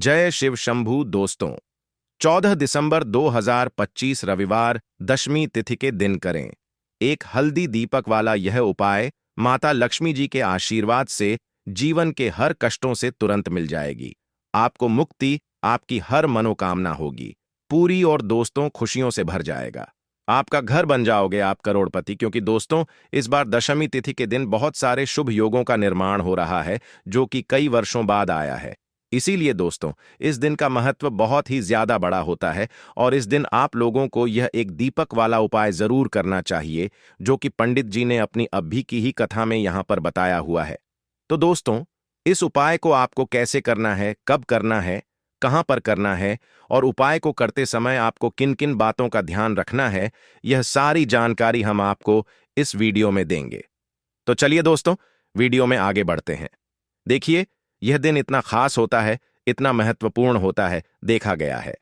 जय शिव शंभू दोस्तों। 14 दिसंबर 2025 रविवार दशमी तिथि के दिन करें एक हल्दी दीपक वाला यह उपाय। माता लक्ष्मी जी के आशीर्वाद से जीवन के हर कष्टों से तुरंत मिल जाएगी। आपको मुक्ति, आपकी हर मनोकामना होगी पूरी और दोस्तों खुशियों से भर जाएगा। आपका घर बन जाओगे आप करोड़पति, क्योंकि दोस्तों इस बार दशमी तिथि के दिन बहुत सारे शुभ योगों का निर्माण हो रहा है जो कि कई वर्षों बाद आया है। इसीलिए दोस्तों इस दिन का महत्व बहुत ही ज्यादा बड़ा होता है और इस दिन आप लोगों को यह एक दीपक वाला उपाय जरूर करना चाहिए जो कि पंडित जी ने अपनी अभी की ही कथा में यहां पर बताया हुआ है। तो दोस्तों इस उपाय को आपको कैसे करना है, कब करना है, कहां पर करना है और उपाय को करते समय आपको किन किन बातों का ध्यान रखना है, यह सारी जानकारी हम आपको इस वीडियो में देंगे। तो चलिए दोस्तों वीडियो में आगे बढ़ते हैं। देखिए यह दिन इतना खास होता है, इतना महत्वपूर्ण होता है, देखा गया है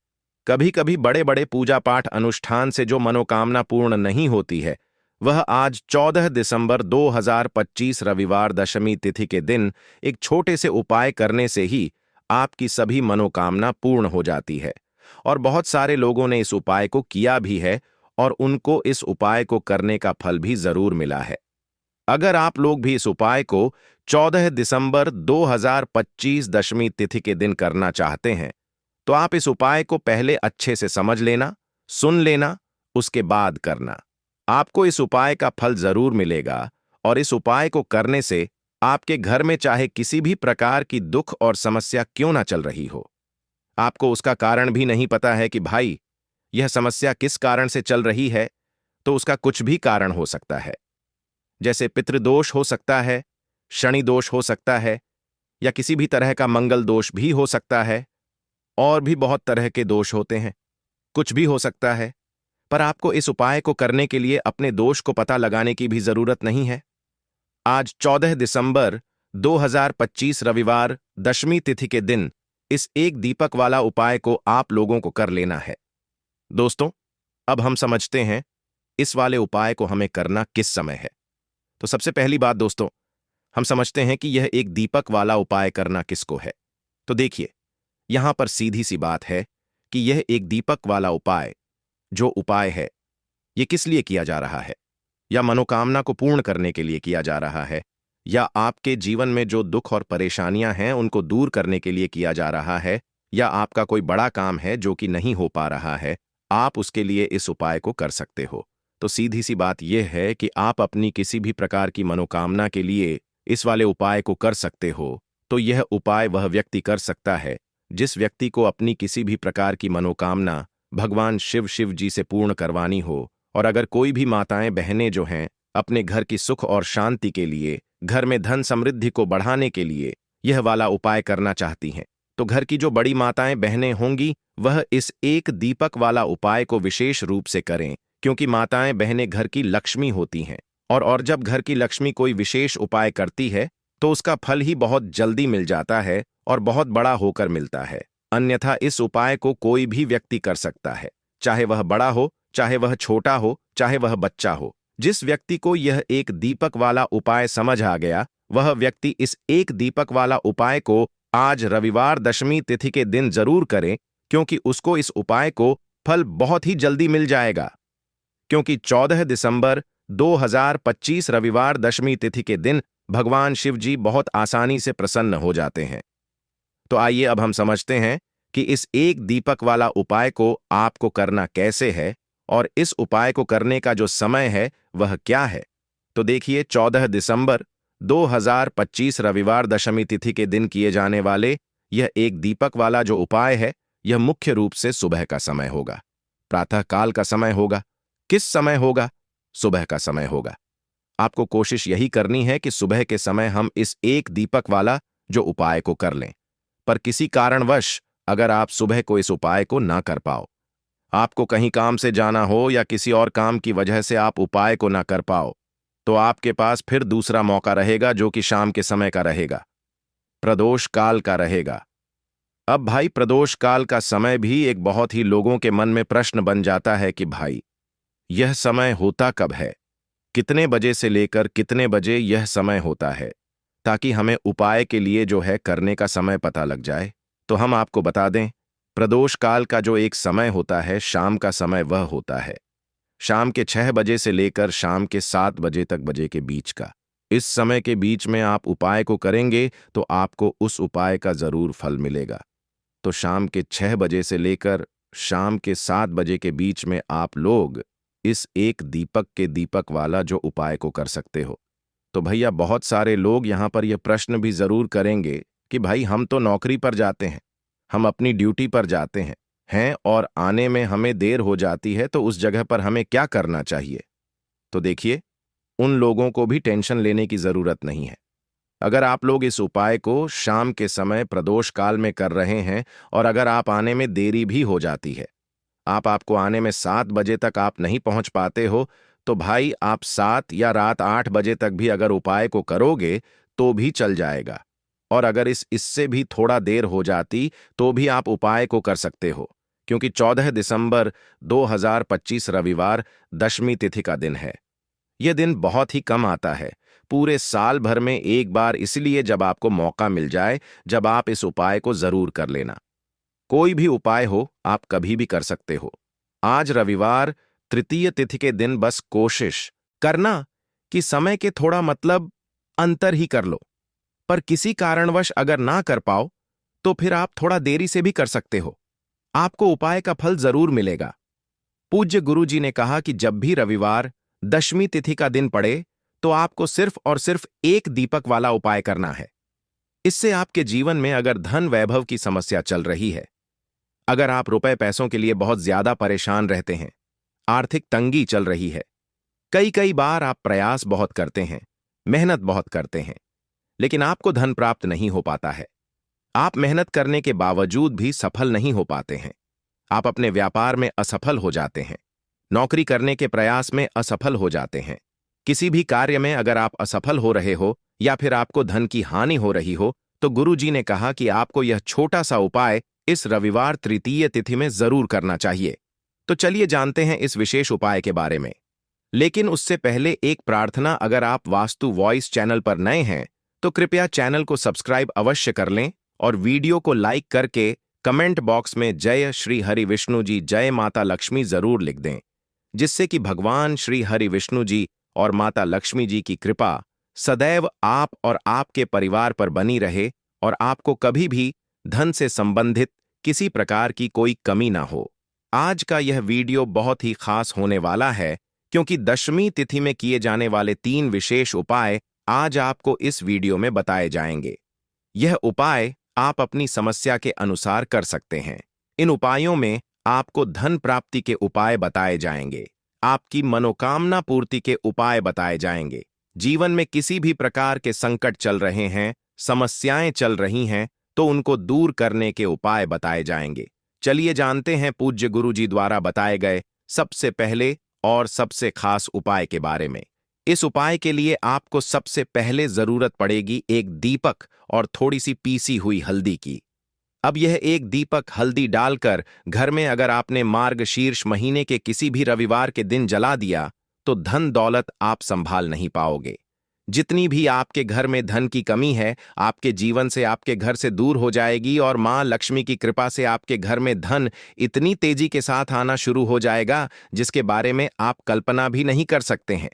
कभी कभी बड़े बड़े पूजा पाठ अनुष्ठान से जो मनोकामना पूर्ण नहीं होती है वह आज 14 दिसंबर 2025 रविवार दशमी तिथि के दिन एक छोटे से उपाय करने से ही आपकी सभी मनोकामना पूर्ण हो जाती है। और बहुत सारे लोगों ने इस उपाय को किया भी है और उनको इस उपाय को करने का फल भी जरूर मिला है। अगर आप लोग भी इस उपाय को 14 दिसंबर 2025 दशमी तिथि के दिन करना चाहते हैं तो आप इस उपाय को पहले अच्छे से समझ लेना, सुन लेना, उसके बाद करना। आपको इस उपाय का फल जरूर मिलेगा और इस उपाय को करने से आपके घर में चाहे किसी भी प्रकार की दुख और समस्या क्यों ना चल रही हो, आपको उसका कारण भी नहीं पता है कि भाई यह समस्या किस कारण से चल रही है, तो उसका कुछ भी कारण हो सकता है। जैसे पितृदोष हो सकता है, शनि दोष हो सकता है, या किसी भी तरह का मंगल दोष भी हो सकता है, और भी बहुत तरह के दोष होते हैं, कुछ भी हो सकता है। पर आपको इस उपाय को करने के लिए अपने दोष को पता लगाने की भी जरूरत नहीं है। आज 14 दिसंबर 2025 रविवार दशमी तिथि के दिन इस एक दीपक वाला उपाय को आप लोगों को कर लेना है। दोस्तों अब हम समझते हैं इस वाले उपाय को हमें करना किस समय है। तो सबसे पहली बात दोस्तों हम समझते हैं कि यह एक दीपक वाला उपाय करना किसको है। तो देखिए यहां पर सीधी सी बात है कि यह एक दीपक वाला उपाय जो उपाय है यह किस लिए किया जा रहा है, या मनोकामना को पूर्ण करने के लिए किया जा रहा है, या आपके जीवन में जो दुख और परेशानियां हैं उनको दूर करने के लिए किया जा रहा है, या आपका कोई बड़ा काम है जो कि नहीं हो पा रहा है, आप उसके लिए इस उपाय को कर सकते हो। तो सीधी सी बात यह है कि आप अपनी किसी भी प्रकार की मनोकामना के लिए इस वाले उपाय को कर सकते हो। तो यह उपाय वह व्यक्ति कर सकता है जिस व्यक्ति को अपनी किसी भी प्रकार की मनोकामना भगवान शिव जी से पूर्ण करवानी हो। और अगर कोई भी माताएं बहनें जो हैं अपने घर की सुख और शांति के लिए, घर में धन समृद्धि को बढ़ाने के लिए यह वाला उपाय करना चाहती हैं, तो घर की जो बड़ी माताएं बहनें होंगी वह इस एक दीपक वाला उपाय को विशेष रूप से करें, क्योंकि माताएं बहनें घर की लक्ष्मी होती हैं और जब घर की लक्ष्मी कोई विशेष उपाय करती है तो उसका फल ही बहुत जल्दी मिल जाता है और बहुत बड़ा होकर मिलता है। अन्यथा इस उपाय को कोई भी व्यक्ति कर सकता है, चाहे वह बड़ा हो, चाहे वह छोटा हो, चाहे वह बच्चा हो। जिस व्यक्ति को यह एक दीपक वाला उपाय समझ आ गया वह व्यक्ति इस एक दीपक वाला उपाय को आज रविवार दशमी तिथि के दिन जरूर करें, क्योंकि उसको इस उपाय को फल बहुत ही जल्दी मिल जाएगा। क्योंकि 14 दिसंबर 2025 रविवार दशमी तिथि के दिन भगवान शिव जी बहुत आसानी से प्रसन्न हो जाते हैं। तो आइए अब हम समझते हैं कि इस एक दीपक वाला उपाय को आपको करना कैसे है और इस उपाय को करने का जो समय है वह क्या है। तो देखिए 14 दिसंबर 2025 रविवार दशमी तिथि के दिन किए जाने वाले यह एक दीपक वाला जो उपाय है यह मुख्य रूप से सुबह का समय होगा, प्रातः काल का समय होगा। किस समय होगा? सुबह का समय होगा। आपको कोशिश यही करनी है कि सुबह के समय हम इस एक दीपक वाला जो उपाय को कर लें। पर किसी कारणवश अगर आप सुबह को इस उपाय को ना कर पाओ, आपको कहीं काम से जाना हो या किसी और काम की वजह से आप उपाय को ना कर पाओ, तो आपके पास फिर दूसरा मौका रहेगा जो कि शाम के समय का रहेगा, प्रदोष काल का रहेगा। अब भाई प्रदोष काल का समय भी एक बहुत ही लोगों के मन में प्रश्न बन जाता है कि भाई यह समय होता कब है, कितने बजे से लेकर कितने बजे यह समय होता है, ताकि हमें उपाय के लिए जो है करने का समय पता लग जाए। तो हम आपको बता दें, प्रदोष काल का जो एक समय होता है, शाम का समय, वह होता है शाम के 6 बजे से लेकर शाम के 7 बजे के बीच का। इस समय के बीच में आप उपाय को करेंगे तो आपको उस उपाय का जरूर फल मिलेगा। तो शाम के 6 बजे से लेकर शाम के 7 बजे के बीच में आप लोग इस एक दीपक के दीपक वाला जो उपाय को कर सकते हो। तो भैया, बहुत सारे लोग यहाँ पर यह प्रश्न भी जरूर करेंगे कि भाई, हम तो नौकरी पर जाते हैं, हम अपनी ड्यूटी पर जाते हैं और आने में हमें देर हो जाती है, तो उस जगह पर हमें क्या करना चाहिए? तो देखिए, उन लोगों को भी टेंशन लेने की जरूरत नहीं है। अगर आप लोग इस उपाय को शाम के समय प्रदोष काल में कर रहे हैं और अगर आप आने में देरी भी हो जाती है, आपको आने में 7 बजे तक आप नहीं पहुंच पाते हो, तो भाई आप 7 या रात 8 बजे तक भी अगर उपाय को करोगे तो भी चल जाएगा। और अगर इससे भी थोड़ा देर हो जाती तो भी आप उपाय को कर सकते हो, क्योंकि 14 दिसंबर 2025 रविवार दशमी तिथि का दिन है। यह दिन बहुत ही कम आता है, पूरे साल भर में एक बार, इसलिए जब आपको मौका मिल जाए, जब आप इस उपाय को जरूर कर लेना। कोई भी उपाय हो, आप कभी भी कर सकते हो। आज रविवार तृतीय तिथि के दिन बस कोशिश करना कि समय के थोड़ा अंतर ही कर लो। पर किसी कारणवश अगर ना कर पाओ तो फिर आप थोड़ा देरी से भी कर सकते हो, आपको उपाय का फल जरूर मिलेगा। पूज्य गुरु जी ने कहा कि जब भी रविवार दशमी तिथि का दिन पड़े तो आपको सिर्फ और सिर्फ एक दीपक वाला उपाय करना है। इससे आपके जीवन में अगर धन वैभव की समस्या चल रही है, अगर आप रुपए पैसों के लिए बहुत ज्यादा परेशान रहते हैं, आर्थिक तंगी चल रही है, कई कई बार आप प्रयास बहुत करते हैं, मेहनत बहुत करते हैं, लेकिन आपको धन प्राप्त नहीं हो पाता है, आप मेहनत करने के बावजूद भी सफल नहीं हो पाते हैं, आप अपने व्यापार में असफल हो जाते हैं, नौकरी करने के प्रयास में असफल हो जाते हैं, किसी भी कार्य में अगर आप असफल हो रहे हो या फिर आपको धन की हानि हो रही हो, तो गुरु जी ने कहा कि आपको यह छोटा सा उपाय इस रविवार तृतीय तिथि में जरूर करना चाहिए। तो चलिए जानते हैं इस विशेष उपाय के बारे में। लेकिन उससे पहले एक प्रार्थना, अगर आप वास्तु वॉइस चैनल पर नए हैं तो कृपया चैनल को सब्सक्राइब अवश्य कर लें और वीडियो को लाइक करके कमेंट बॉक्स में जय श्री हरि विष्णु जी, जय माता लक्ष्मी जरूर लिख दें, जिससे कि भगवान श्री हरि विष्णु जी और माता लक्ष्मी जी की कृपा सदैव आप और आपके परिवार पर बनी रहे और आपको कभी भी धन से संबंधित किसी प्रकार की कोई कमी ना हो। आज का यह वीडियो बहुत ही खास होने वाला है, क्योंकि दशमी तिथि में किए जाने वाले 3 विशेष उपाय आज आपको इस वीडियो में बताए जाएंगे। यह उपाय आप अपनी समस्या के अनुसार कर सकते हैं। इन उपायों में आपको धन प्राप्ति के उपाय बताए जाएंगे, आपकी मनोकामना पूर्ति के उपाय बताए जाएंगे, जीवन में किसी भी प्रकार के संकट चल रहे हैं, समस्याएं चल रही हैं, तो उनको दूर करने के उपाय बताए जाएंगे। चलिए जानते हैं पूज्य गुरु जी द्वारा बताए गए सबसे पहले और सबसे खास उपाय के बारे में। इस उपाय के लिए आपको सबसे पहले जरूरत पड़ेगी एक दीपक और थोड़ी सी पीसी हुई हल्दी की। अब यह एक दीपक हल्दी डालकर घर में अगर आपने मार्गशीर्ष महीने के किसी भी रविवार के दिन जला दिया तो धन दौलत आप संभाल नहीं पाओगे। जितनी भी आपके घर में धन की कमी है, आपके जीवन से, आपके घर से दूर हो जाएगी और मां लक्ष्मी की कृपा से आपके घर में धन इतनी तेजी के साथ आना शुरू हो जाएगा जिसके बारे में आप कल्पना भी नहीं कर सकते हैं।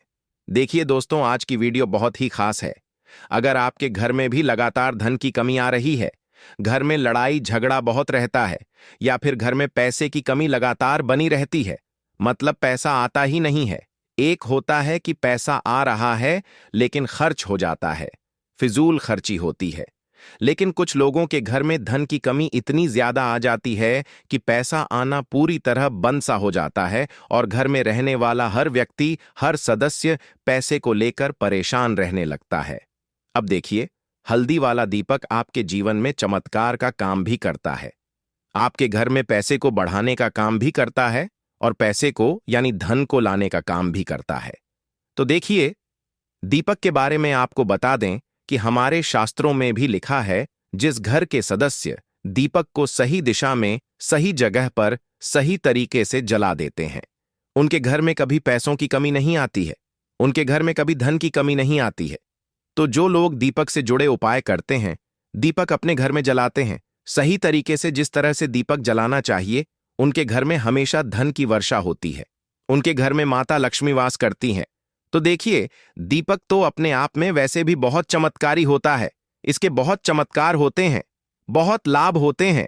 देखिए दोस्तों, आज की वीडियो बहुत ही खास है। अगर आपके घर में भी लगातार धन की कमी आ रही है, घर में लड़ाई झगड़ा बहुत रहता है, या फिर घर में पैसे की कमी लगातार बनी रहती है, मतलब पैसा आता ही नहीं है। एक होता है कि पैसा आ रहा है लेकिन खर्च हो जाता है, फिजूल खर्ची होती है। लेकिन कुछ लोगों के घर में धन की कमी इतनी ज्यादा आ जाती है कि पैसा आना पूरी तरह बंद सा हो जाता है और घर में रहने वाला हर व्यक्ति, हर सदस्य पैसे को लेकर परेशान रहने लगता है। अब देखिए, हल्दी वाला दीपक आपके जीवन में चमत्कार का काम भी करता है, आपके घर में पैसे को बढ़ाने का काम भी करता है और पैसे को यानी धन को लाने का काम भी करता है। तो देखिए, दीपक के बारे में आपको बता दें कि हमारे शास्त्रों में भी लिखा है, जिस घर के सदस्य दीपक को सही दिशा में, सही जगह पर, सही तरीके से जला देते हैं, उनके घर में कभी पैसों की कमी नहीं आती है, उनके घर में कभी धन की कमी नहीं आती है। तो जो लोग दीपक से जुड़े उपाय करते हैं, दीपक अपने घर में जलाते हैं, सही तरीके से जिस तरह से दीपक जलाना चाहिए, उनके घर में हमेशा धन की वर्षा होती है। उनके घर में माता लक्ष्मी वास करती हैं। तो देखिए, दीपक तो अपने आप में वैसे भी बहुत चमत्कारी होता है। इसके बहुत चमत्कार होते हैं, बहुत लाभ होते हैं।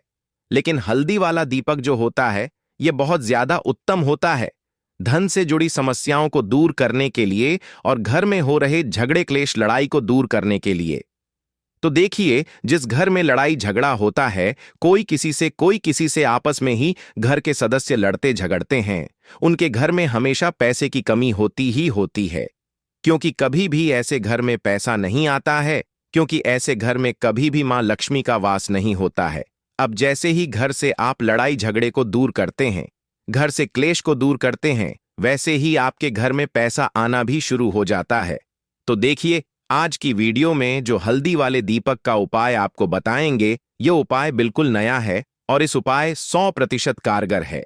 लेकिन हल्दी वाला दीपक जो होता है, यह बहुत ज्यादा उत्तम होता है धन से जुड़ी समस्याओं को दूर करने के लिए और घर में हो रहे झगड़े क्लेश लड़ाई को दूर करने के लिए। तो देखिए, जिस घर में लड़ाई झगड़ा होता है, कोई किसी से आपस में ही घर के सदस्य लड़ते झगड़ते हैं, उनके घर में हमेशा पैसे की कमी होती ही होती है। क्योंकि कभी भी ऐसे घर में पैसा नहीं आता है, क्योंकि ऐसे घर में कभी भी मां लक्ष्मी का वास नहीं होता है। अब जैसे ही घर से आप लड़ाई झगड़े को दूर करते हैं, घर से क्लेश को दूर करते हैं, वैसे ही आपके घर में पैसा आना भी शुरू हो जाता है। तो देखिए, आज की वीडियो में जो हल्दी वाले दीपक का उपाय आपको बताएंगे, यह उपाय बिल्कुल नया है और इस उपाय 100% कारगर है।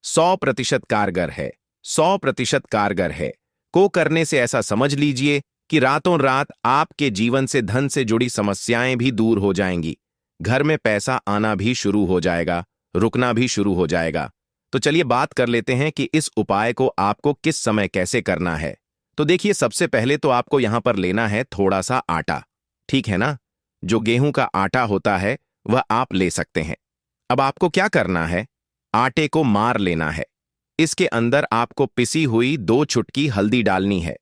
100% कारगर है। 100% कारगर है। को करने से ऐसा समझ लीजिए कि रातों रात आपके जीवन से धन से जुड़ी समस्याएं भी दूर हो जाएंगी, घर में पैसा आना भी शुरू हो जाएगा, रुकना भी शुरू हो जाएगा। तो चलिए बात कर लेते हैं कि इस उपाय को आपको किस समय कैसे करना है। तो देखिए, सबसे पहले तो आपको यहां पर लेना है थोड़ा सा आटा, ठीक है ना। जो गेहूं का आटा होता है वह आप ले सकते हैं। अब आपको क्या करना है, आटे को मार लेना है। इसके अंदर आपको पिसी हुई 2 चुटकी हल्दी डालनी है।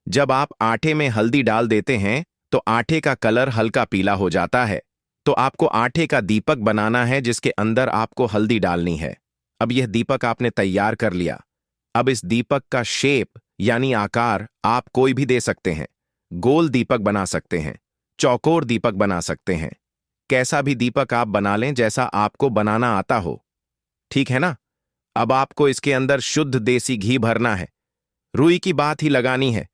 जब आप आटे में हल्दी डाल देते हैं तो आटे का कलर हल्का पीला हो जाता है। तो आपको आटे का दीपक बनाना है जिसके अंदर आपको हल्दी डालनी है। अब यह दीपक आपने तैयार कर लिया। अब इस दीपक का शेप यानी आकार आप कोई भी दे सकते हैं। गोल दीपक बना सकते हैं, चौकोर दीपक बना सकते हैं, कैसा भी दीपक आप बना लें जैसा आपको बनाना आता हो, ठीक है ना। अब आपको इसके अंदर शुद्ध देसी घी भरना है, रुई की बात ही लगानी है।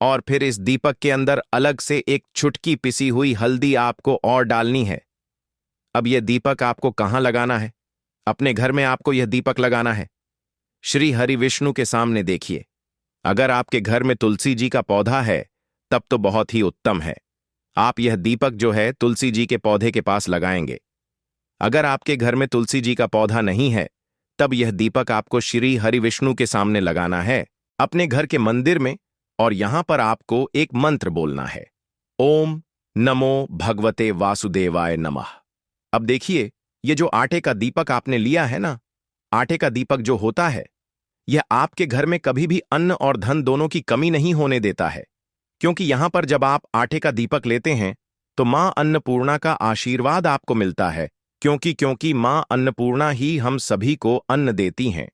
और फिर इस दीपक के अंदर अलग से एक चुटकी पिसी हुई हल्दी आपको और डालनी है। अब यह दीपक आपको कहां लगाना है, अपने घर में आपको यह दीपक लगाना है। श्री हरि विष्णु के सामने देखिए। अगर आपके घर में तुलसी जी का पौधा है तब तो बहुत ही उत्तम है। आप यह दीपक जो है तुलसी जी के पौधे के पास लगाएंगे। अगर आपके घर में तुलसी जी का पौधा नहीं है तब यह दीपक आपको श्री हरि विष्णु के सामने लगाना है, अपने घर के मंदिर में। और यहां पर आपको एक मंत्र बोलना है, ओम नमो भगवते वासुदेवाय नमः। अब देखिए, ये जो आटे का दीपक आपने लिया है ना, आटे का दीपक जो होता है, यह आपके घर में कभी भी अन्न और धन दोनों की कमी नहीं होने देता है। क्योंकि यहां पर जब आप आटे का दीपक लेते हैं तो मां अन्नपूर्णा का आशीर्वाद आपको मिलता है। क्योंकि मां अन्नपूर्णा ही हम सभी को अन्न देती हैं।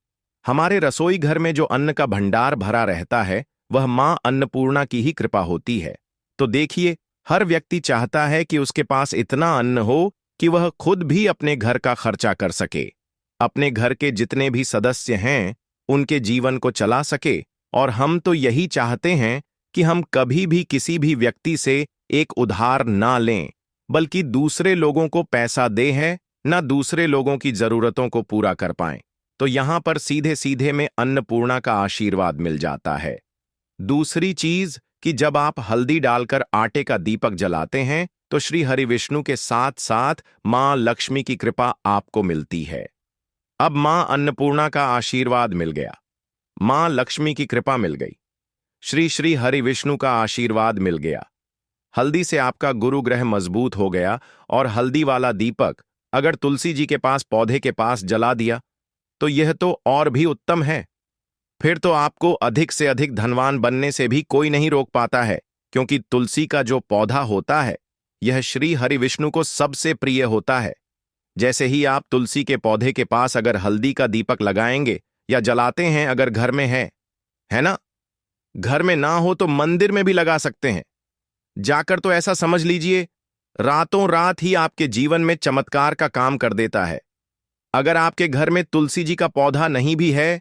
हमारे रसोई घर में जो अन्न का भंडार भरा रहता है वह मां अन्नपूर्णा की ही कृपा होती है। तो देखिए, हर व्यक्ति चाहता है कि उसके पास इतना अन्न हो कि वह खुद भी अपने घर का खर्चा कर सके, अपने घर के जितने भी सदस्य हैं उनके जीवन को चला सके। और हम तो यही चाहते हैं कि हम कभी भी किसी भी व्यक्ति से एक उधार ना लें, बल्कि दूसरे लोगों को पैसा दे है ना दूसरे लोगों की जरूरतों को पूरा कर पाएं। तो यहां पर सीधे सीधे में अन्नपूर्णा का आशीर्वाद मिल जाता है। दूसरी चीज कि जब आप हल्दी डालकर आटे का दीपक जलाते हैं तो श्री हरि विष्णु के साथ साथ मां लक्ष्मी की कृपा आपको मिलती है। अब मां अन्नपूर्णा का आशीर्वाद मिल गया, मां लक्ष्मी की कृपा मिल गई, श्री श्री हरि विष्णु का आशीर्वाद मिल गया। हल्दी से आपका गुरु ग्रह मजबूत हो गया। और हल्दी वाला दीपक अगर तुलसी जी के पास पौधे के पास जला दिया तो यह तो और भी उत्तम है। फिर तो आपको अधिक से अधिक धनवान बनने से भी कोई नहीं रोक पाता है। क्योंकि तुलसी का जो पौधा होता है यह श्री हरि विष्णु को सबसे प्रिय होता है। जैसे ही आप तुलसी के पौधे के पास अगर हल्दी का दीपक लगाएंगे या जलाते हैं, अगर घर में है ना, घर में ना हो तो मंदिर में भी लगा सकते हैं जाकर, तो ऐसा समझ लीजिए रातों रात ही आपके जीवन में चमत्कार का काम कर देता है। अगर आपके घर में तुलसी जी का पौधा नहीं भी है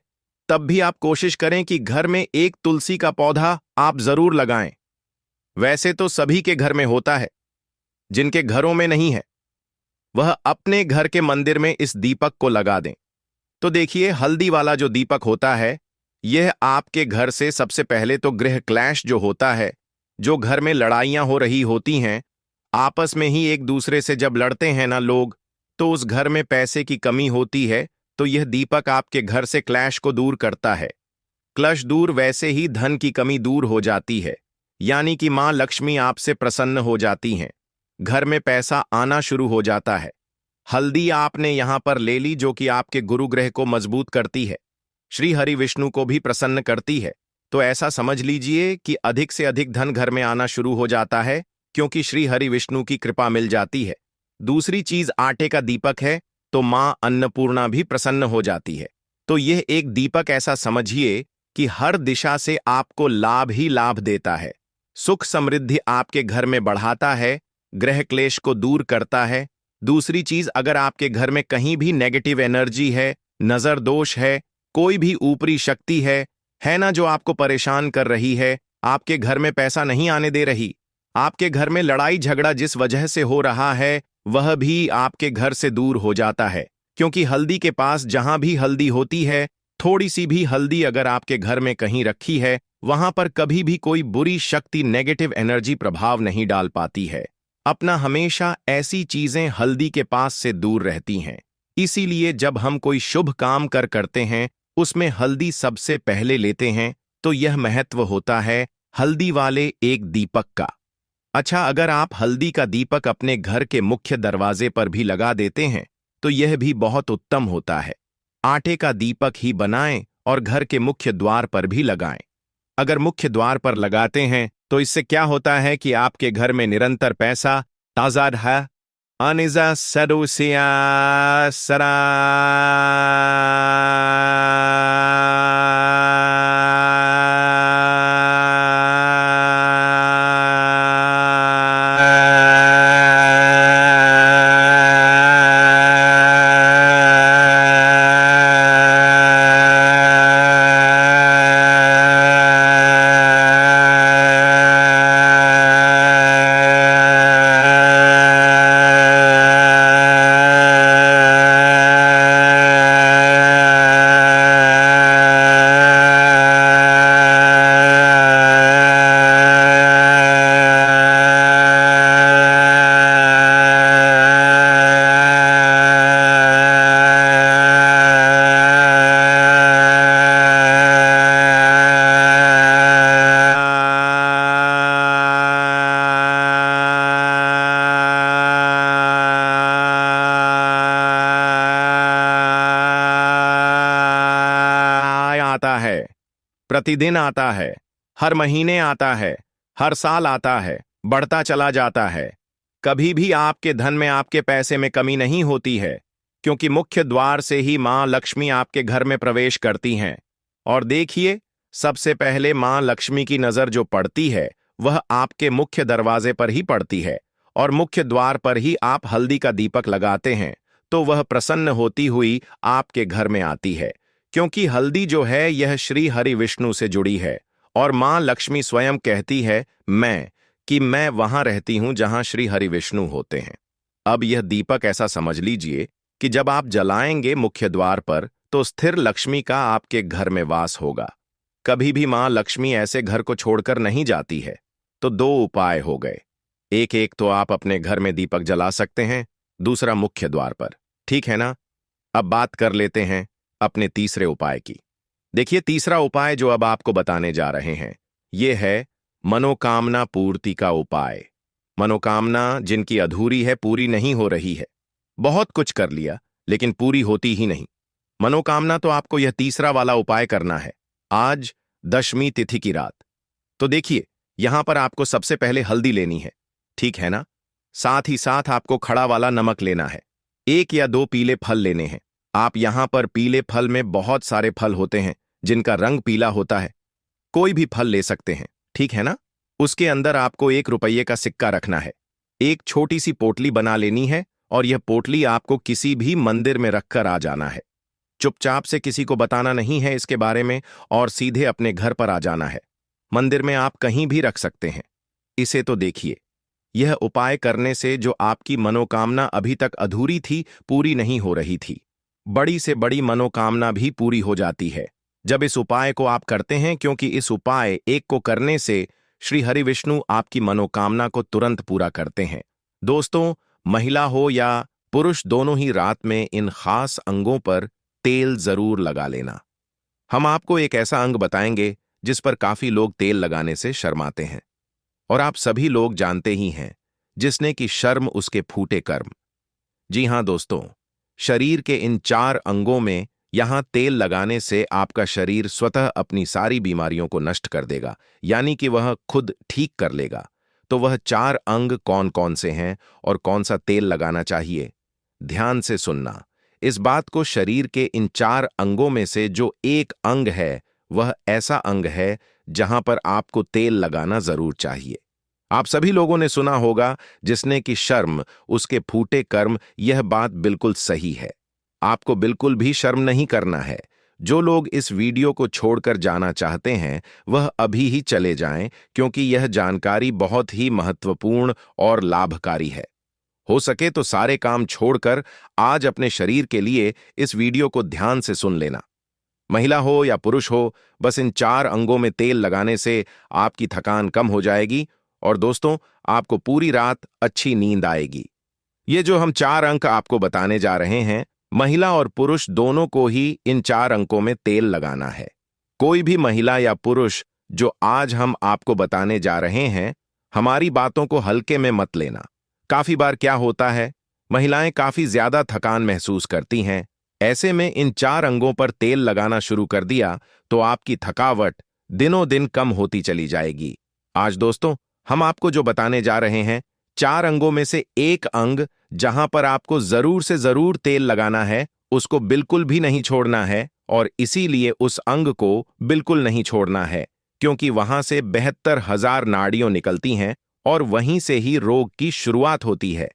तब भी आप कोशिश करें कि घर में एक तुलसी का पौधा आप जरूर लगाएं। वैसे तो सभी के घर में होता है, जिनके घरों में नहीं है वह अपने घर के मंदिर में इस दीपक को लगा दें। तो देखिए, हल्दी वाला जो दीपक होता है यह आपके घर से सबसे पहले तो गृह क्लैश जो होता है, जो घर में लड़ाइयां हो रही होती हैं, आपस में ही एक दूसरे से जब लड़ते हैं ना लोग, तो उस घर में पैसे की कमी होती है, तो यह दीपक आपके घर से क्लैश को दूर करता है। क्लश दूर, वैसे ही धन की कमी दूर हो जाती है, यानी कि मां लक्ष्मी आपसे प्रसन्न हो जाती हैं, घर में पैसा आना शुरू हो जाता है। हल्दी आपने यहां पर ले ली, जो कि आपके गुरु ग्रह को मजबूत करती है, श्री हरि विष्णु को भी प्रसन्न करती है। तो ऐसा समझ लीजिए कि अधिक से अधिक धन घर में आना शुरू हो जाता है, क्योंकि श्री हरि विष्णु की कृपा मिल जाती है। दूसरी चीज आटे का दीपक है, तो मां अन्नपूर्णा भी प्रसन्न हो जाती है। तो यह एक दीपक ऐसा समझिए कि हर दिशा से आपको लाभ ही लाभ देता है, सुख समृद्धि आपके घर में बढ़ाता है, ग्रह क्लेश को दूर करता है। दूसरी चीज, अगर आपके घर में कहीं भी नेगेटिव एनर्जी है, नजर दोष है, कोई भी ऊपरी शक्ति है ना, जो आपको परेशान कर रही है, आपके घर में पैसा नहीं आने दे रही, आपके घर में लड़ाई झगड़ा जिस वजह से हो रहा है, वह भी आपके घर से दूर हो जाता है। क्योंकि हल्दी के पास जहां भी हल्दी होती है, थोड़ी सी भी हल्दी अगर आपके घर में कहीं रखी है, वहां पर कभी भी कोई बुरी शक्ति, नेगेटिव एनर्जी प्रभाव नहीं डाल पाती है। अपना हमेशा ऐसी चीजें हल्दी के पास से दूर रहती हैं। इसीलिए जब हम कोई शुभ काम करते हैं, उसमें हल्दी सबसे पहले लेते हैं, तो यह महत्व होता है हल्दी वाले एक दीपक का। अच्छा, अगर आप हल्दी का दीपक अपने घर के मुख्य दरवाजे पर भी लगा देते हैं, तो यह भी बहुत उत्तम होता है। आटे का दीपक ही बनाएं और घर के मुख्य द्वार पर भी लगाएं। अगर मुख्य द्वार पर लगाते हैं, तो इससे क्या होता है कि आपके घर में निरंतर पैसा ताजा है। अनिजा सरुसिया सरा आता है, प्रतिदिन आता है, हर महीने आता है, हर साल आता है, बढ़ता चला जाता है। कभी भी आपके धन में, आपके पैसे में कमी नहीं होती है, क्योंकि मुख्य द्वार से ही मां लक्ष्मी आपके घर में प्रवेश करती हैं। और देखिए, सबसे पहले मां लक्ष्मी की नजर जो पड़ती है, वह आपके मुख्य दरवाजे पर ही पड़ती है, और मुख्य द्वार पर ही आप हल्दी का दीपक लगाते हैं, तो वह प्रसन्न होती हुई आपके घर में आती है। क्योंकि हल्दी जो है, यह श्री हरि विष्णु से जुड़ी है, और मां लक्ष्मी स्वयं कहती है मैं वहां रहती हूं जहां श्री हरि विष्णु होते हैं। अब यह दीपक ऐसा समझ लीजिए कि जब आप जलाएंगे मुख्य द्वार पर, तो स्थिर लक्ष्मी का आपके घर में वास होगा। कभी भी मां लक्ष्मी ऐसे घर को छोड़कर नहीं जाती है। तो दो उपाय हो गए, एक तो आप अपने घर में दीपक जला सकते हैं, दूसरा मुख्य द्वार पर, ठीक है ना। अब बात कर लेते हैं अपने तीसरे उपाय की। देखिए, तीसरा उपाय जो अब आपको बताने जा रहे हैं, यह है मनोकामना पूर्ति का उपाय। मनोकामना जिनकी अधूरी है, पूरी नहीं हो रही है, बहुत कुछ कर लिया लेकिन पूरी होती ही नहीं, मनोकामना, तो आपको यह तीसरा वाला उपाय करना है आज दशमी तिथि की रात। तो देखिए, यहां पर आपको सबसे पहले हल्दी लेनी है, ठीक है ना। साथ ही साथ आपको खड़ा वाला नमक लेना है, 1 या 2 पीले फल लेने हैं। आप यहां पर पीले फल में बहुत सारे फल होते हैं जिनका रंग पीला होता है, कोई भी फल ले सकते हैं, ठीक है ना। उसके अंदर आपको 1 रुपये का सिक्का रखना है, एक छोटी सी पोटली बना लेनी है, और यह पोटली आपको किसी भी मंदिर में रखकर आ जाना है। चुपचाप से, किसी को बताना नहीं है इसके बारे में, और सीधे अपने घर पर आ जाना है। मंदिर में आप कहीं भी रख सकते हैं इसे। तो देखिए, यह उपाय करने से जो आपकी मनोकामना अभी तक अधूरी थी, पूरी नहीं हो रही थी, बड़ी से बड़ी मनोकामना भी पूरी हो जाती है जब इस उपाय को आप करते हैं। क्योंकि इस उपाय एक को करने से श्री हरि विष्णु आपकी मनोकामना को तुरंत पूरा करते हैं। दोस्तों, महिला हो या पुरुष दोनों ही रात में इन खास अंगों पर तेल जरूर लगा लेना। हम आपको एक ऐसा अंग बताएंगे जिस पर काफी लोग तेल लगाने से शर्माते हैं, और आप सभी लोग जानते ही हैं, जिसने कि शर्म उसके फूटे कर्म। जी हां दोस्तों, शरीर के इन 4 अंगों में यहां तेल लगाने से आपका शरीर स्वतः अपनी सारी बीमारियों को नष्ट कर देगा, यानी कि वह खुद ठीक कर लेगा। तो वह 4 अंग कौन कौन से हैं और कौन सा तेल लगाना चाहिए? ध्यान से सुनना। इस बात को, शरीर के इन 4 अंगों में से जो एक अंग है, वह ऐसा अंग है जहां पर आपको तेल लगाना जरूर चाहिए। आप सभी लोगों ने सुना होगा, जिसने कि शर्म उसके फूटे कर्म। यह बात बिल्कुल सही है। आपको बिल्कुल भी शर्म नहीं करना है। जो लोग इस वीडियो को छोड़कर जाना चाहते हैं, वह अभी ही चले जाएं, क्योंकि यह जानकारी बहुत ही महत्वपूर्ण और लाभकारी है। हो सके तो सारे काम छोड़कर आज अपने शरीर के लिए इस वीडियो को ध्यान से सुन लेना। महिला हो या पुरुष हो, बस इन 4 अंगों में तेल लगाने से आपकी थकान कम हो जाएगी और दोस्तों, आपको पूरी रात अच्छी नींद आएगी। ये जो हम 4 अंक आपको बताने जा रहे हैं, महिला और पुरुष दोनों को ही इन 4 अंकों में तेल लगाना है। कोई भी महिला या पुरुष जो आज हम आपको बताने जा रहे हैं, हमारी बातों को हल्के में मत लेना। काफी बार क्या होता है, महिलाएं काफी ज्यादा थकान महसूस करती हैं। ऐसे में इन 4 अंगों पर तेल लगाना शुरू कर दिया तो आपकी थकावट दिनों दिन कम होती चली जाएगी। आज दोस्तों, हम आपको जो बताने जा रहे हैं, 4 अंगों में से एक अंग जहां पर आपको जरूर से जरूर तेल लगाना है, उसको बिल्कुल भी नहीं छोड़ना है। और इसीलिए उस अंग को बिल्कुल नहीं छोड़ना है, क्योंकि वहां से 72,000 नाड़ियां निकलती हैं और वहीं से ही रोग की शुरुआत होती है।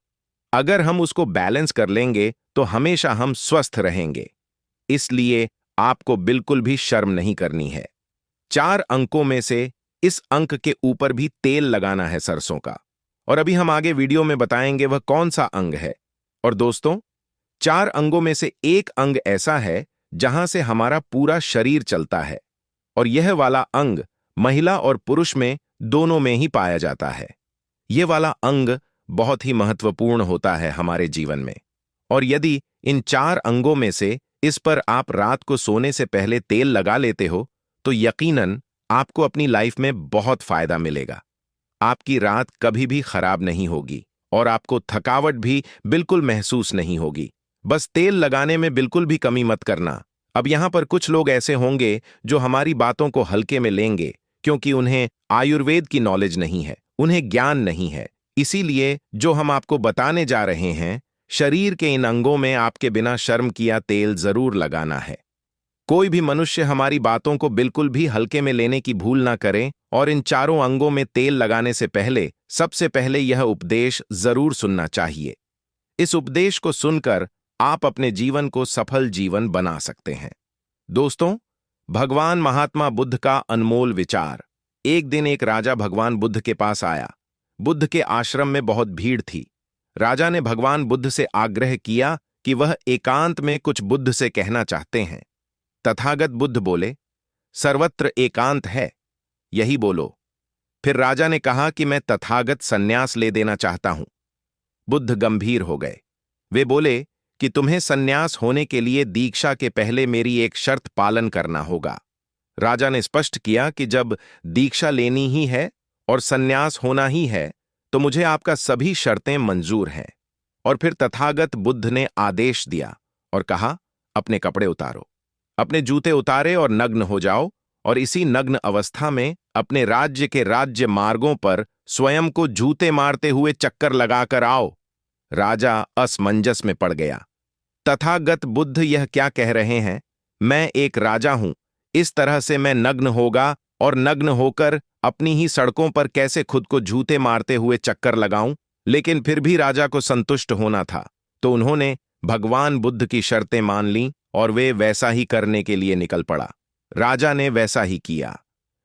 अगर हम उसको बैलेंस कर लेंगे तो हमेशा हम स्वस्थ रहेंगे। इसलिए आपको बिल्कुल भी शर्म नहीं करनी है। 4 अंकों में से इस अंक के ऊपर भी तेल लगाना है, सरसों का। और अभी हम आगे वीडियो में बताएंगे वह कौन सा अंग है। और दोस्तों, 4 अंगों में से एक अंग ऐसा है जहां से हमारा पूरा शरीर चलता है, और यह वाला अंग महिला और पुरुष में दोनों में ही पाया जाता है। यह वाला अंग बहुत ही महत्वपूर्ण होता है हमारे जीवन में। और यदि इन 4 अंगों में से इस पर आप रात को सोने से पहले तेल लगा लेते हो, तो यकीनन आपको अपनी लाइफ में बहुत फायदा मिलेगा। आपकी रात कभी भी खराब नहीं होगी और आपको थकावट भी बिल्कुल महसूस नहीं होगी। बस तेल लगाने में बिल्कुल भी कमी मत करना। अब यहां पर कुछ लोग ऐसे होंगे जो हमारी बातों को हल्के में लेंगे, क्योंकि उन्हें आयुर्वेद की नॉलेज नहीं है, उन्हें ज्ञान नहीं है। इसीलिए जो हम आपको बताने जा रहे हैं, शरीर के इन अंगों में आपके बिना शर्म किया तेल जरूर लगाना है। कोई भी मनुष्य हमारी बातों को बिल्कुल भी हल्के में लेने की भूल ना करे और इन 4 अंगों में तेल लगाने से पहले सबसे पहले यह उपदेश जरूर सुनना चाहिए। इस उपदेश को सुनकर आप अपने जीवन को सफल जीवन बना सकते हैं। दोस्तों, भगवान महात्मा बुद्ध का अनमोल विचार। एक दिन एक राजा भगवान बुद्ध के पास आया। बुद्ध के आश्रम में बहुत भीड़ थी। राजा ने भगवान बुद्ध से आग्रह किया कि वह एकांत में कुछ बुद्ध से कहना चाहते हैं। तथागत बुद्ध बोले, सर्वत्र एकांत है, यही बोलो। फिर राजा ने कहा कि मैं तथागत सन्यास ले देना चाहता हूं। बुद्ध गंभीर हो गए। वे बोले कि तुम्हें सन्यास होने के लिए दीक्षा के पहले मेरी एक शर्त पालन करना होगा। राजा ने स्पष्ट किया कि जब दीक्षा लेनी ही है और सन्यास होना ही है, तो मुझे आपका सभी शर्तें मंजूर हैं। और फिर तथागत बुद्ध ने आदेश दिया और कहा, अपने कपड़े उतारो। अपने जूते उतारे और नग्न हो जाओ, और इसी नग्न अवस्था में अपने राज्य के राज्य मार्गों पर स्वयं को जूते मारते हुए चक्कर लगाकर आओ। राजा असमंजस में पड़ गया। तथागत बुद्ध यह क्या कह रहे हैं? मैं एक राजा हूं, इस तरह से मैं नग्न होगा और नग्न होकर अपनी ही सड़कों पर कैसे खुद को जूते मारते हुए चक्कर लगाऊं? लेकिन फिर भी राजा को संतुष्ट होना था, तो उन्होंने भगवान बुद्ध की शर्तें मान लीं और वे वैसा ही करने के लिए निकल पड़ा। राजा ने वैसा ही किया।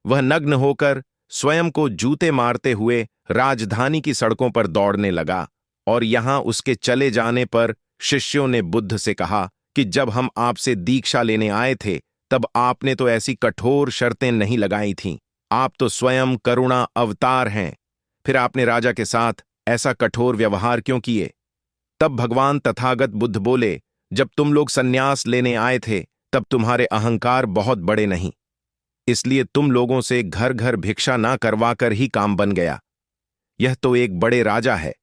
वह नग्न होकर स्वयं को जूते मारते हुए राजधानी की सड़कों पर दौड़ने लगा, और यहां उसके चले जाने पर शिष्यों ने बुद्ध से कहा कि जब हम आपसे दीक्षा लेने आए थे, तब आपने तो ऐसी कठोर शर्तें नहीं लगाई थीं। आप तो स्वयं करुणा अवतार हैं, फिर आपने राजा के साथ ऐसा कठोर व्यवहार क्यों किए? तब भगवान तथागत बुद्ध बोले, जब तुम लोग संन्यास लेने आए थे तब तुम्हारे अहंकार बहुत बड़े नहीं, इसलिए तुम लोगों से घर घर भिक्षा ना करवाकर ही काम बन गया। यह तो एक बड़े राजा है,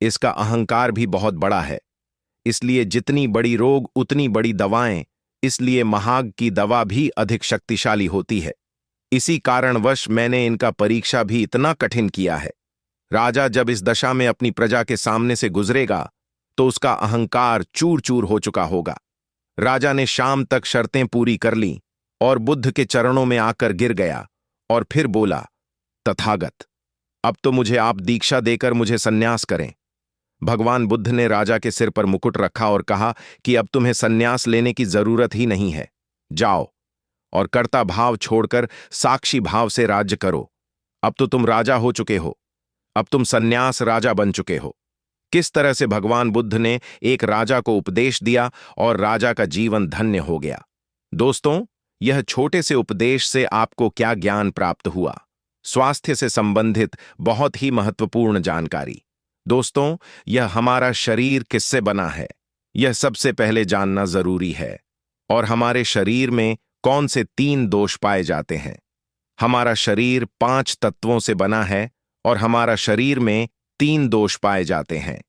इसका अहंकार भी बहुत बड़ा है, इसलिए जितनी बड़ी रोग उतनी बड़ी दवाएं, इसलिए महाग की दवा भी अधिक शक्तिशाली होती है। इसी कारणवश मैंने इनका परीक्षा भी इतना कठिन किया है। राजा जब इस दशा में अपनी प्रजा के सामने से गुजरेगा तो उसका अहंकार चूर चूर हो चुका होगा। राजा ने शाम तक शर्तें पूरी कर लीं और बुद्ध के चरणों में आकर गिर गया और फिर बोला, तथागत, अब तो मुझे आप दीक्षा देकर मुझे संन्यास करें। भगवान बुद्ध ने राजा के सिर पर मुकुट रखा और कहा कि अब तुम्हें संन्यास लेने की जरूरत ही नहीं है, जाओ और कर्ता भाव छोड़कर साक्षी भाव से राज्य करो। अब तो तुम राजा हो चुके हो, अब तुम संन्यास राजा बन चुके हो। किस तरह से भगवान बुद्ध ने एक राजा को उपदेश दिया और राजा का जीवन धन्य हो गया। दोस्तों, यह छोटे से उपदेश से आपको क्या ज्ञान प्राप्त हुआ? स्वास्थ्य से संबंधित बहुत ही महत्वपूर्ण जानकारी। दोस्तों, यह हमारा शरीर किससे बना है, यह सबसे पहले जानना जरूरी है। और हमारे शरीर में कौन से 3 दोष पाए जाते हैं? हमारा शरीर 5 तत्वों से बना है और हमारा शरीर में 3 दोष पाए जाते हैं,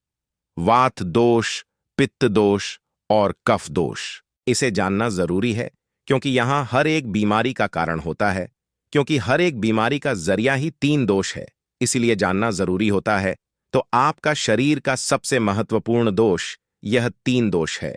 वात दोष, पित्त दोष और कफ दोष। इसे जानना जरूरी है क्योंकि यहां हर एक बीमारी का कारण होता है, क्योंकि हर एक बीमारी का जरिया ही 3 दोष है, इसीलिए जानना जरूरी होता है। तो आपका शरीर का सबसे महत्वपूर्ण दोष यह 3 दोष है,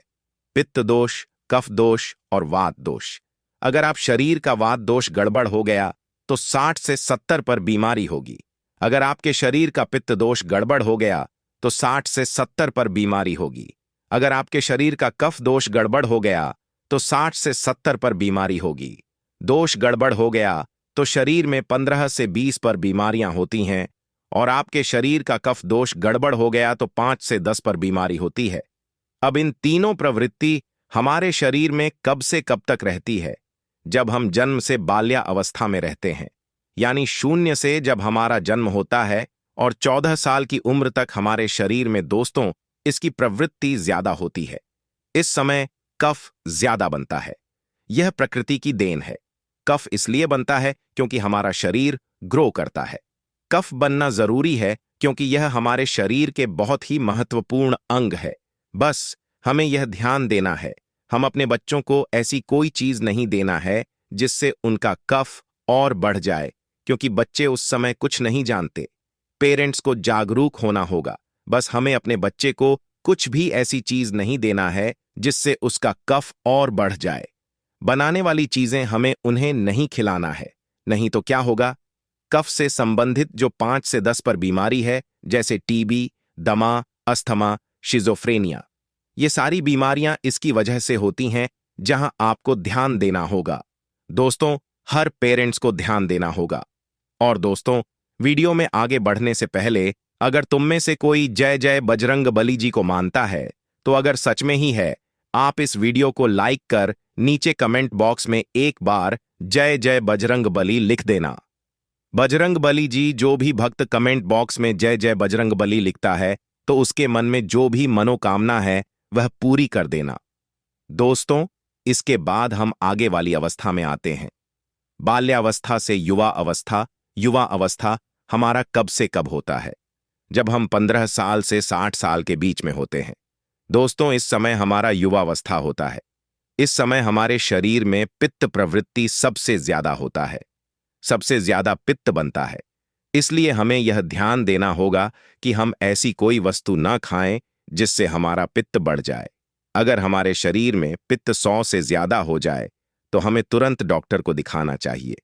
पित्त दोष, कफ दोष और वात दोष। अगर आप शरीर का वात दोष गड़बड़ हो गया तो 60 से 70 पर बीमारी होगी। अगर आपके शरीर का पित्त दोष गड़बड़ हो गया तो 60 से 70 पर बीमारी होगी। अगर आपके शरीर का कफ दोष गड़बड़ हो गया तो 60 से 70 पर बीमारी होगी। दोष गड़बड़ हो गया तो शरीर में 15 से 20 पर बीमारियां होती हैं और आपके शरीर का कफ दोष गड़बड़ हो गया तो 5 से 10 पर बीमारी होती है। अब इन तीनों प्रवृत्ति हमारे शरीर में कब से कब तक रहती है? जब हम जन्म से बाल्या अवस्था में रहते हैं, यानी 0 से जब हमारा जन्म होता है और 14 साल की उम्र तक हमारे शरीर में दोस्तों इसकी प्रवृत्ति ज्यादा होती है। इस समय कफ ज्यादा बनता है। यह प्रकृति की देन है। कफ इसलिए बनता है क्योंकि हमारा शरीर ग्रो करता है। कफ बनना जरूरी है क्योंकि यह हमारे शरीर के बहुत ही महत्वपूर्ण अंग है। बस हमें यह ध्यान देना है, हम अपने बच्चों को ऐसी कोई चीज नहीं देना है जिससे उनका कफ और बढ़ जाए, क्योंकि बच्चे उस समय कुछ नहीं जानते। पेरेंट्स को जागरूक होना होगा। बस हमें अपने बच्चे को कुछ भी ऐसी चीज नहीं देना है जिससे उसका कफ और बढ़ जाए। बनाने वाली चीजें हमें उन्हें नहीं खिलाना है, नहीं तो क्या होगा? कफ से संबंधित जो 5 से 10 पर बीमारी है, जैसे टीबी, दमा, अस्थमा, शिजोफ्रेनिया, ये सारी बीमारियां इसकी वजह से होती हैं, जहां आपको ध्यान देना होगा। दोस्तों, हर पेरेंट्स को ध्यान देना होगा। और दोस्तों, वीडियो में आगे बढ़ने से पहले अगर तुम में से कोई जय जय बजरंग बली जी को मानता है तो अगर सच में ही है, आप इस वीडियो को लाइक कर नीचे कमेंट बॉक्स में एक बार जय जय बजरंग बली लिख देना। बजरंग बली जी, जो भी भक्त कमेंट बॉक्स में जय जय बजरंग बली लिखता है तो उसके मन में जो भी मनोकामना है वह पूरी कर देना। दोस्तों, इसके बाद हम आगे वाली अवस्था में आते हैं। बाल्यावस्था से युवा अवस्था। युवा अवस्था हमारा कब से कब होता है? जब हम 15 साल से 60 साल के बीच में होते हैं। दोस्तों, इस समय हमारा युवावस्था होता है। इस समय हमारे शरीर में पित्त प्रवृत्ति सबसे ज्यादा होता है, सबसे ज्यादा पित्त बनता है। इसलिए हमें यह ध्यान देना होगा कि हम ऐसी कोई वस्तु न खाएं जिससे हमारा पित्त बढ़ जाए। अगर हमारे शरीर में पित्त 100 से ज्यादा हो जाए तो हमें तुरंत डॉक्टर को दिखाना चाहिए,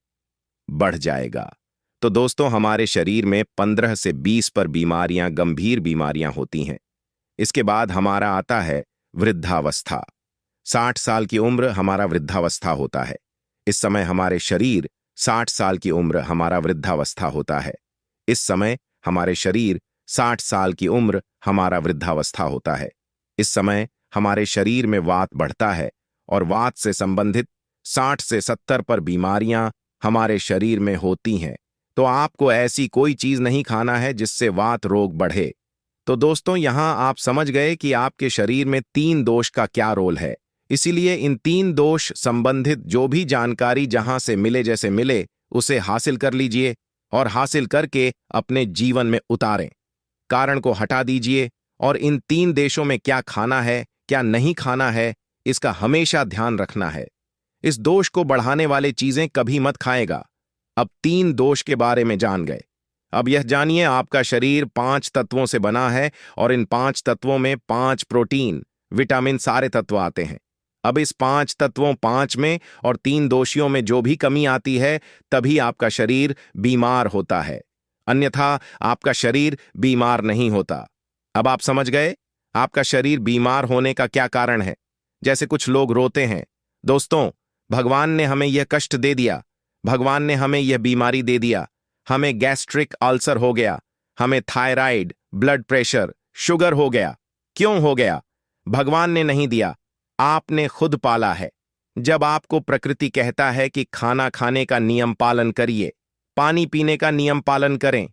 बढ़ जाएगा। तो दोस्तों, हमारे शरीर में 15 से 20 पर बीमारियां, गंभीर बीमारियां होती हैं। इसके बाद हमारा आता है वृद्धावस्था। 60 साल की उम्र हमारा वृद्धावस्था होता है। इस समय हमारे शरीर 60 साल की उम्र हमारा वृद्धावस्था होता है। इस समय हमारे शरीर 60 साल की उम्र हमारा वृद्धावस्था होता है। इस समय हमारे शरीर में वात बढ़ता है और वात से संबंधित 60 से 70 पर बीमारियां हमारे शरीर में होती हैं। तो आपको ऐसी कोई चीज नहीं खाना है जिससे वात रोग बढ़े। तो दोस्तों यहाँ आप समझ गए कि आपके शरीर में 3 दोष का क्या रोल है। इसीलिए इन 3 दोष संबंधित जो भी जानकारी जहां से मिले जैसे मिले उसे हासिल कर लीजिए और हासिल करके अपने जीवन में उतारें। कारण को हटा दीजिए और इन 3 देशों में क्या खाना है क्या नहीं खाना है इसका हमेशा ध्यान रखना है। इस दोष को बढ़ाने वाले चीजें कभी मत खाएगा। अब 3 दोष के बारे में जान गए। अब यह जानिए आपका शरीर 5 तत्वों से बना है और इन 5 तत्वों में 5 प्रोटीन, विटामिन सारे तत्व आते हैं। अब इस 5 तत्वों 5 में और 3 दोषियों में जो भी कमी आती है तभी आपका शरीर बीमार होता है, अन्यथा आपका शरीर बीमार नहीं होता। अब आप समझ गए आपका शरीर बीमार होने का क्या कारण है। जैसे कुछ लोग रोते हैं, दोस्तों भगवान ने हमें यह कष्ट दे दिया, भगवान ने हमें यह बीमारी दे दिया, हमें गैस्ट्रिक अल्सर हो गया, हमें थायराइड, ब्लड प्रेशर, शुगर हो गया। क्यों हो गया? भगवान ने नहीं दिया, आपने खुद पाला है। जब आपको प्रकृति कहता है कि खाना खाने का नियम पालन करिए, पानी पीने का नियम पालन करें,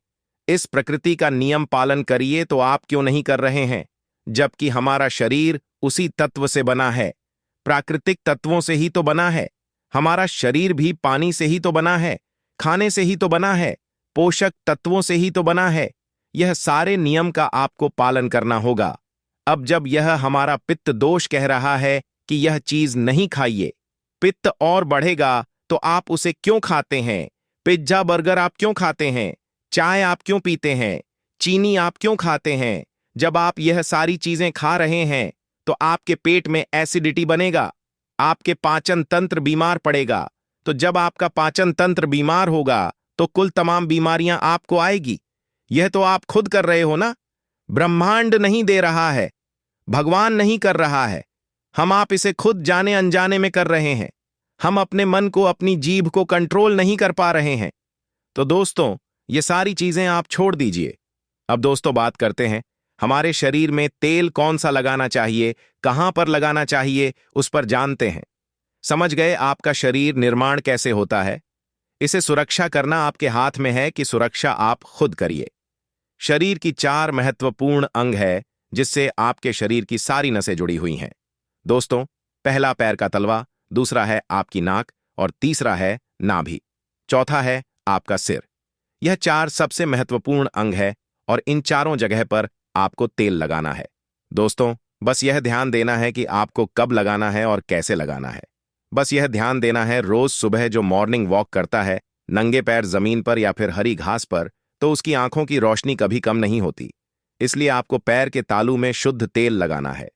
इस प्रकृति का नियम पालन करिए, तो आप क्यों नहीं कर रहे हैं? जबकि हमारा शरीर उसी तत्व से बना है, प्राकृतिक तत्वों से ही तो बना है। हमारा शरीर भी पानी से ही तो बना है, खाने से ही तो बना है, पोषक तत्वों से ही तो बना है। यह सारे नियम का आपको पालन करना होगा। अब जब यह हमारा पित्त दोष कह रहा है कि यह चीज नहीं खाइए, पित्त और बढ़ेगा, तो आप उसे क्यों खाते हैं? पिज्जा बर्गर आप क्यों खाते हैं? चाय आप क्यों पीते हैं? चीनी आप क्यों खाते हैं? जब आप यह सारी चीजें खा रहे हैं तो आपके पेट में एसिडिटी बनेगा, आपके पाचन तंत्र बीमार पड़ेगा। तो जब आपका पाचन तंत्र बीमार होगा तो कुल तमाम बीमारियां आपको आएगी। यह तो आप खुद कर रहे हो ना, ब्रह्मांड नहीं दे रहा है, भगवान नहीं कर रहा है, आप इसे खुद जाने अनजाने में कर रहे हैं। हम अपने मन को, अपनी जीभ को कंट्रोल नहीं कर पा रहे हैं। तो दोस्तों ये सारी चीजें आप छोड़ दीजिए। अब दोस्तों बात करते हैं हमारे शरीर में तेल कौन सा लगाना चाहिए, कहां पर लगाना चाहिए, उस पर जानते हैं। समझ गए आपका शरीर निर्माण कैसे होता है। इसे सुरक्षा करना आपके हाथ में है कि सुरक्षा आप खुद करिए। शरीर की 4 महत्वपूर्ण अंग है जिससे आपके शरीर की सारी नसें जुड़ी हुई हैं। दोस्तों पहला पैर का तलवा, दूसरा है आपकी नाक और तीसरा है नाभि, चौथा है आपका सिर। यह 4 सबसे महत्वपूर्ण अंग है और इन चारों जगह पर आपको तेल लगाना है। दोस्तों बस यह ध्यान देना है कि आपको कब लगाना है और कैसे लगाना है। बस यह ध्यान देना है, रोज सुबह जो मॉर्निंग वॉक करता है नंगे पैर जमीन पर या फिर हरी घास पर, तो उसकी आंखों की रोशनी कभी कम नहीं होती। इसलिए आपको पैर के तालू में शुद्ध तेल लगाना है।